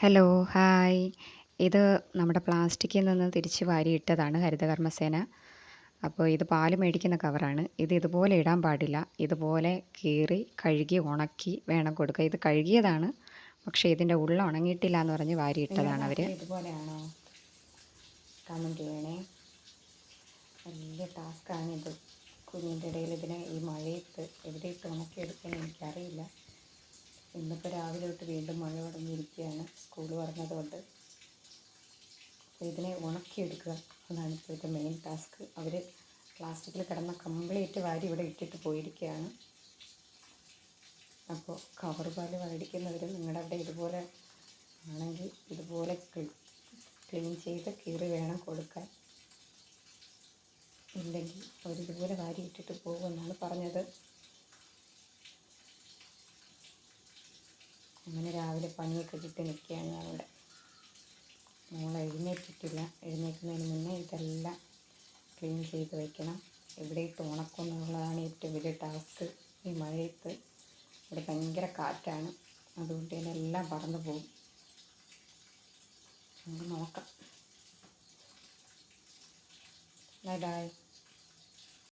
Hello, hi. ഇത് നമ്മുടെ പ്ലാസ്റ്റിക്കിൽ നിന്ന് തിരിച്ച് വാരിയിട്ടതാണ് ഹരിതകർമ്മസേന. അപ്പോൾ ഇത് പാല് മേടിക്കുന്ന കവറാണ്. ഇത് ഇതുപോലെ ഇടാൻ പാടില്ല. ഇതുപോലെ കീറി കഴുകി ഉണക്കി വേണം കൊടുക്കുക. ഇത് കഴുകിയതാണ്, പക്ഷേ ഇതിൻ്റെ ഉള്ളിൽ ഉണങ്ങിയിട്ടില്ല എന്ന് പറഞ്ഞ് വാരിയിട്ടതാണ് അവർ. ഇതുപോലെയാണോ? കമൻറ്റ് ചെയ്യണേ. വലിയ ടാസ്ക്കാണിത്. കുഞ്ഞിൻ്റെ ഇടയിൽ ഇതിനെ ഈ മഴയത്ത് എവിടെ ഇട്ട് ഉണക്കിയെടുക്കാൻ എനിക്കറിയില്ല. ഇന്നിപ്പോൾ രാവിലെ തൊട്ട് വീണ്ടും മഴ തുടങ്ങിയിരിക്കുകയാണ്, സ്കൂൾ പറഞ്ഞതുകൊണ്ട്. അപ്പോൾ ഇതിനെ ഉണക്കിയെടുക്കുക, അതാണ് ഇപ്പോഴത്തെ മെയിൻ ടാസ്ക്. അവർ പ്ലാസ്റ്റിക്കിൽ കിടന്ന കംപ്ലീറ്റ് വാരി ഇവിടെ ഇട്ടിട്ട് പോയിരിക്കുകയാണ്. അപ്പോൾ കവർ പാല് മേടിക്കുന്നവർ നിങ്ങളുടെ അവിടെ ഇതുപോലെ ആണെങ്കിൽ ഇതുപോലെ ക്ലീൻ ചെയ്ത് കീറി വേണം കൊടുക്കാൻ. ഇല്ലെങ്കിൽ അവരിതുപോലെ വാരി ഇട്ടിട്ട് പോകുമെന്നാണ് പറഞ്ഞത്. അങ്ങനെ രാവിലെ പണിയൊക്കെ കിട്ടി നിൽക്കുകയാണ് അവിടെ. മോൾ എഴുന്നേറ്റിട്ടില്ല. എഴുന്നേൽക്കുന്നതിന് മുന്നേ ഇതെല്ലാം ക്ലീൻ ചെയ്ത് വയ്ക്കണം. ഇവിടെ ഇട്ട് ഉണക്കും എന്നുള്ളതാണ് ഏറ്റവും വലിയ ടാസ്ക്. ഈ മഴയത്ത് ഇവിടെ ഭയങ്കര കാറ്റാണ്, അതുകൊണ്ട് തന്നെ എല്ലാം പറന്നു പോകും. നമുക്ക് നോക്കാം. Bye bye.